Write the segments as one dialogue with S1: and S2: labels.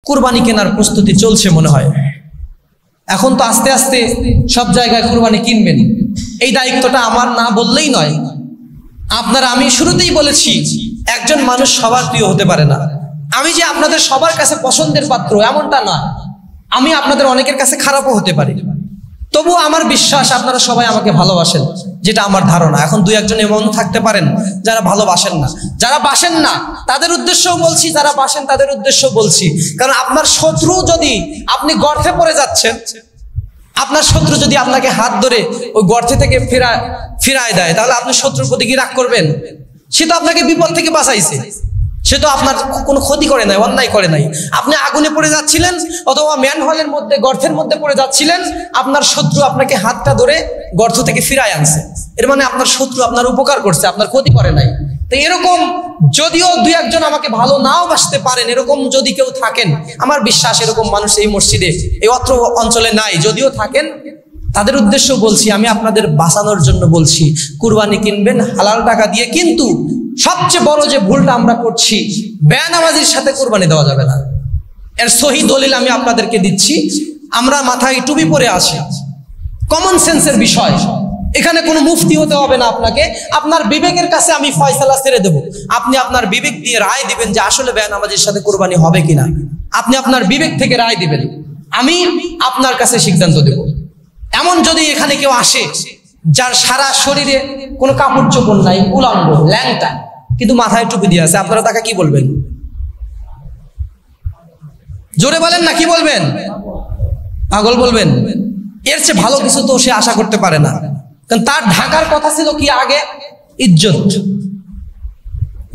S1: কুরবানি কেনার প্রস্তুতি চলছে মনে হয়। এখন তো আস্তে আস্তে সব জায়গায় কুরবানি কিনবেন। এই দায়িত্বটা আমার না বললেই নয়। আপনারা, আমি শুরুতেই বলেছি, একজন মানুষ সবার প্রিয় হতে পারে না। আমি যে আপনাদের সবার কাছে পছন্দের পাত্র এমনটা না। আমি আপনাদের অনেকের কাছে খারাপও হতে পারি, তবুও আমার বিশ্বাস আপনারা সবাই আমাকে ভালোবাসেন, যেটা আমার ধারণা। এখন দুই একজন এমন থাকতে পারেন যারা ভালোবাসেন না। যারা বাসেন না তাদের উদ্দেশ্যও বলছি, যারা বাসেন তাদের উদ্দেশ্যও বলছি। কারণ আপনার শত্রু, যদি আপনি গর্তে পড়ে যাচ্ছেন, আপনার শত্রু যদি আপনাকে হাত ধরে ওই গর্তে থেকে ফিরায় দেয়, তাহলে আপনি শত্রুর প্রতি কি রাগ করবেন? সে তো আপনাকে বিপদ থেকে বাঁচাইছে, সে তো আপনার কোনো ক্ষতি করে নাই, অন্যায় করে নাই। আপনি আগুনে পড়ে যাচ্ছিলেন অথবা ম্যানহোলের মধ্যে, গর্তের মধ্যে পড়ে যাচ্ছিলেন, আপনার শত্রু আপনাকে হাতটা ধরে গর্ত থেকে ফিরায় আনছে। এর মানে আপনার শত্রু আপনার উপকার করছে, আপনার ক্ষতি করে নাই। তো এরকম যদিও দুই একজন আমাকে ভালো নাও বাসতে পারেন, এরকম যদি কেউ থাকেন, আমার বিশ্বাস এরকম মানুষ এই মসজিদে, এই অত্র অঞ্চলে নাই। যদিও থাকেন, তাদের উদ্দেশ্য বলছি, আমি আপনাদের বাঁচানোর জন্য বলছি, কুরবানি কিনবেন হালাল টাকা দিয়ে। কিন্তু সবচেয়ে বড় যে ভুলটা আমরা করছি, বেনামাজির সাথে কুরবানি দেওয়া যাবে না। এর সহি দলিল আমি আপনাদেরকে দিচ্ছি। আমরা মাথায় টুপি পরে আসি, কমন সেন্সের বিষয়। এখানে কোনো মুফতি হতে হবে না আপনাকে। আপনার বিবেকের কাছে আমি ফয়সালা ছেড়ে দেব। আপনি আপনার বিবেক দিয়ে রায় দিবেন যে আসলে বেনামাজির সাথে কুরবানি হবে কিনা। আপনি আপনার বিবেক থেকে রায় দিবেন, আমি আপনার কাছে সিদ্ধান্ত দেব। এমন যদি এখানে কেউ আসে যার সারা শরীরে কোনো কাপড় চোপড় নাই, উলঙ্গ, ল্যাংটা, কিন্তু মাথায় টুপি দিয়ে আছে, আপনারা তাকে কি বলবেন? জোরে বলেন না, কি বলবেন? পাগল বলবেন? এর চেয়ে ভালো কিছু তো সে আশা করতে পারে না। কারণ তার ঢাকার কথা ছিল কি আগে? ইজ্জত।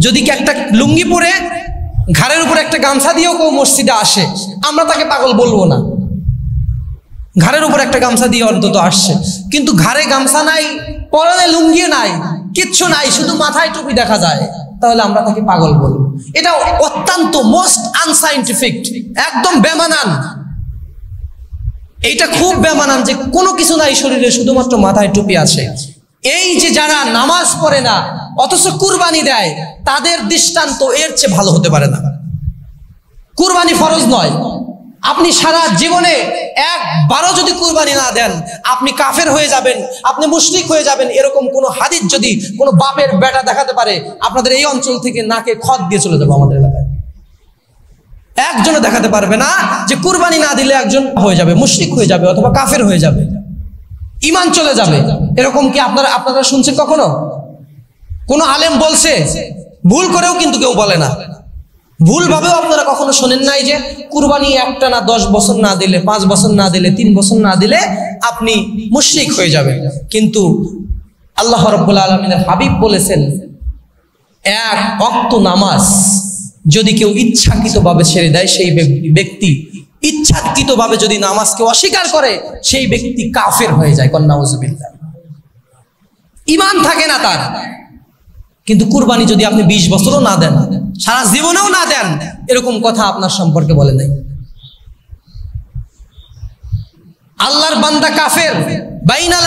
S1: যদি কি একটা লুঙ্গি পরে ঘাড়ের উপর একটা গামছা দিয়েও কেউ মসজিদে আসে, আমরা তাকে পাগল বলবো না। ঘাড়ের উপর একটা গামছা দিয়ে অন্তত আসছে, কিন্তু ঘাড়ে গামছা নাই, পরনে লুঙ্গি নাই, কিচ্ছু নাই, শুধু মাথায় টুপি দেখা যায়, তাহলে আমরা তাকে পাগল বলবো। এটা অত্যন্ত মোস্ট আনসাইন্টিফিক, একদম বেমানান। এইটা খুব বেমানান যে কোনো কিছু নাই শরীরে, শুধুমাত্র মাথায় টুপি আছে। এই যে যারা নামাজ পড়ে না অথচ কুরবানি দেয়, তাদের দৃষ্টান্ত এর চেয়ে ভালো হতে পারে না। কুরবানি ফরজ নয়। আপনি সারা জীবনে একবারও যদি কুরবানি না দেন, আপনি কাফের হয়ে যাবেন, আপনি মুশরিক হয়ে যাবেন। এরকম কোন হাদিস যদি কোনো বাপের বেটা দেখাতে পারে, আপনাদের এই অঞ্চল থেকে নাকে খত দিয়ে চলে যাবো। আমাদের এলাকায় একজনও দেখাতে পারবে না যে কুরবানি না দিলে একজন হয়ে যাবে, মুশরিক হয়ে যাবে অথবা কাফের হয়ে যাবে, ঈমান চলে যাবে। এরকম কি আপনারা শুনছেন কখনো? কোন আলেম বলছে? ভুল করেও কিন্তু কেউ বলে না। ভুল ভাবেও আপনারা কখনো শোনেন নাই যে কুরবানি একটা না 10 বছর না দিলে, 5 বছর না দিলে, 3 বছর না দিলে আপনি মুশরিক হয়ে যাবেন। কিন্তু আল্লাহ রাব্বুল আলামিনের হাবিব বলেছেন, এক ওয়াক্ত নামাজ যদি কেউ ইচ্ছাকৃতভাবে ছেড়ে দেয়, সেই ব্যক্তি ইচ্ছাকৃতভাবে যদি নামাজকে অস্বীকার করে, সেই ব্যক্তি কাফের হয়ে যায়। নাউযুবিল্লাহ। ঈমান থাকে না তার। কিন্তু কুরবানি যদি আপনি 20 বছরও না দেন, সারা জীবনেও না দেন, এরকম কথা আপনার সম্পর্কে বলে নাই। আল্লাহর বান্দা কাফের, বাইনাল